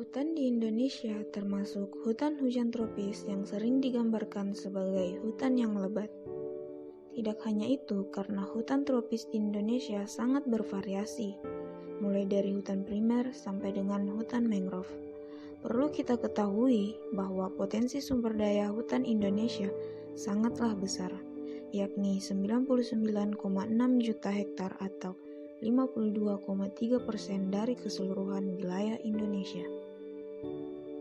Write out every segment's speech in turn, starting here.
Hutan di Indonesia termasuk hutan hujan tropis yang sering digambarkan sebagai hutan yang lebat. Tidak hanya itu, karena hutan tropis di Indonesia sangat bervariasi, mulai dari hutan primer sampai dengan hutan mangrove. Perlu kita ketahui bahwa potensi sumber daya hutan Indonesia sangatlah besar, yakni 99,6 juta hektar atau 52,3% dari keseluruhan wilayah Indonesia.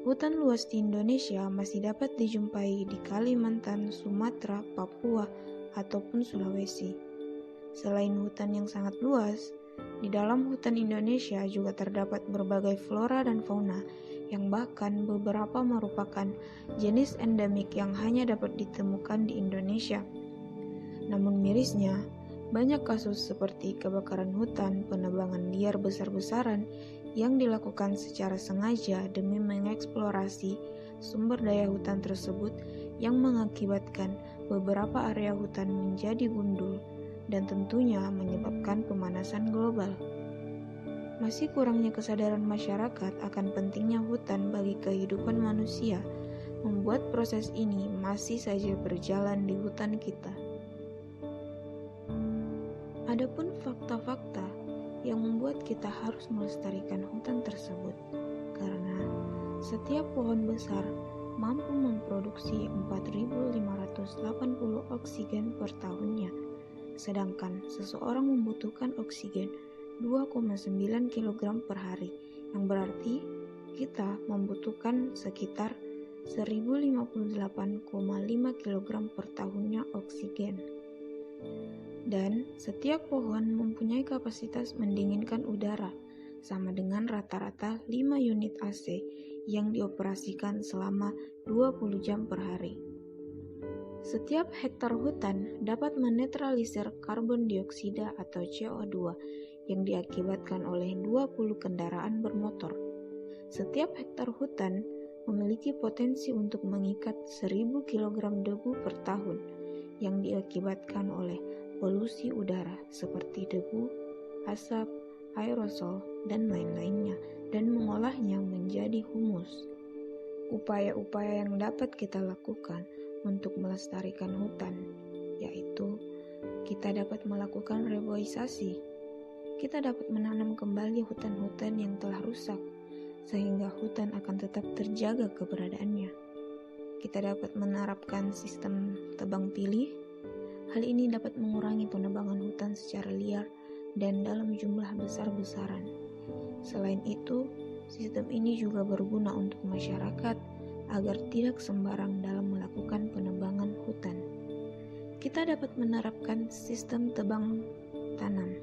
Hutan luas di Indonesia masih dapat dijumpai di Kalimantan, Sumatera, Papua, ataupun Sulawesi. Selain hutan yang sangat luas, di dalam hutan Indonesia juga terdapat berbagai flora dan fauna yang bahkan beberapa merupakan jenis endemik yang hanya dapat ditemukan di Indonesia. Namun mirisnya, banyak kasus seperti kebakaran hutan, penebangan liar besar-besaran yang dilakukan secara sengaja demi mengeksplorasi sumber daya hutan tersebut yang mengakibatkan beberapa area hutan menjadi gundul dan tentunya menyebabkan pemanasan global. Masih kurangnya kesadaran masyarakat akan pentingnya hutan bagi kehidupan manusia membuat proses ini masih saja berjalan di hutan kita. Adapun fakta-fakta yang membuat kita harus melestarikan hutan tersebut, karena setiap pohon besar mampu memproduksi 4.580 oksigen per tahunnya, sedangkan seseorang membutuhkan oksigen 2,9 kg per hari, yang berarti kita membutuhkan sekitar 1058,5 kg per tahunnya oksigen. Dan setiap pohon mempunyai kapasitas mendinginkan udara sama dengan rata-rata 5 unit AC yang dioperasikan selama 20 jam per hari. Setiap hektar hutan dapat menetralisir karbon dioksida atau CO2 yang diakibatkan oleh 20 kendaraan bermotor. Setiap hektar hutan memiliki potensi untuk mengikat 1000 kg debu per tahun yang diakibatkan oleh polusi udara seperti debu, asap, aerosol, dan lain-lainnya, dan mengolahnya menjadi humus. Upaya-upaya yang dapat kita lakukan untuk melestarikan hutan, yaitu kita dapat melakukan reboisasi. Kita dapat menanam kembali hutan-hutan yang telah rusak, sehingga hutan akan tetap terjaga keberadaannya. Kita dapat menerapkan sistem tebang pilih. Hal ini dapat mengurangi penebangan hutan secara liar dan dalam jumlah besar-besaran. Selain itu, sistem ini juga berguna untuk masyarakat agar tidak sembarang dalam melakukan penebangan hutan. Kita dapat menerapkan sistem tebang tanam.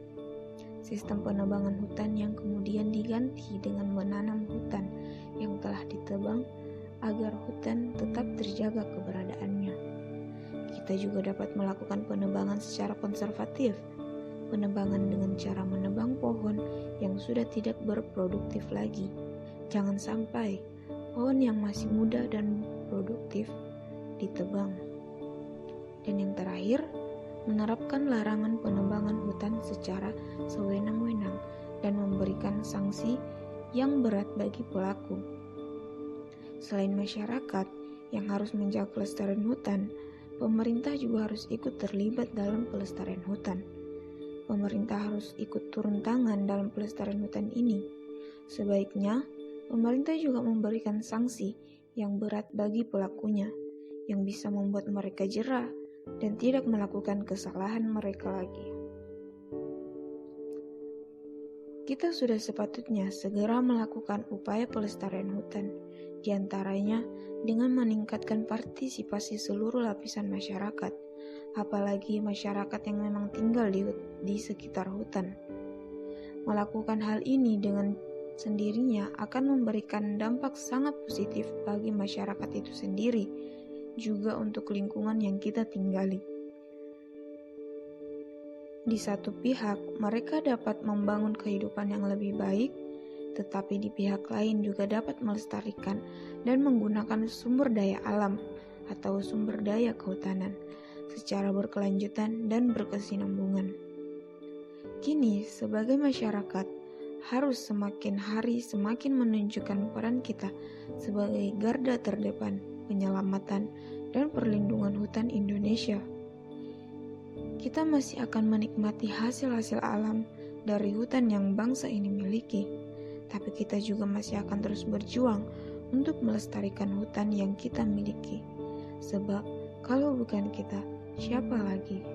Sistem penebangan hutan yang kemudian diganti dengan menanam hutan yang telah ditebang agar hutan tetap terjaga keberadaannya. Kita juga dapat melakukan penebangan secara konservatif, penebangan dengan cara menebang pohon yang sudah tidak berproduktif lagi. Jangan sampai pohon yang masih muda dan produktif ditebang. Dan yang terakhir, menerapkan larangan penebangan hutan secara sewenang-wenang dan memberikan sanksi yang berat bagi pelaku. Selain masyarakat yang harus menjaga kelestarian hutan, pemerintah juga harus ikut terlibat dalam pelestarian hutan. Pemerintah harus ikut turun tangan dalam pelestarian hutan ini. Sebaiknya, pemerintah juga memberikan sanksi yang berat bagi pelakunya, yang bisa membuat mereka jera dan tidak melakukan kesalahan mereka lagi. Kita sudah sepatutnya segera melakukan upaya pelestarian hutan, di antaranya dengan meningkatkan partisipasi seluruh lapisan masyarakat, apalagi masyarakat yang memang tinggal di sekitar hutan. Melakukan hal ini dengan sendirinya akan memberikan dampak sangat positif bagi masyarakat itu sendiri, juga untuk lingkungan yang kita tinggali. Di satu pihak, mereka dapat membangun kehidupan yang lebih baik, tetapi di pihak lain juga dapat melestarikan dan menggunakan sumber daya alam atau sumber daya kehutanan secara berkelanjutan dan berkesinambungan. Kini, sebagai masyarakat, harus semakin hari semakin menunjukkan peran kita sebagai garda terdepan penyelamatan dan perlindungan hutan Indonesia. Kita masih akan menikmati hasil-hasil alam dari hutan yang bangsa ini miliki, tapi kita juga masih akan terus berjuang untuk melestarikan hutan yang kita miliki. Sebab kalau bukan kita, siapa lagi?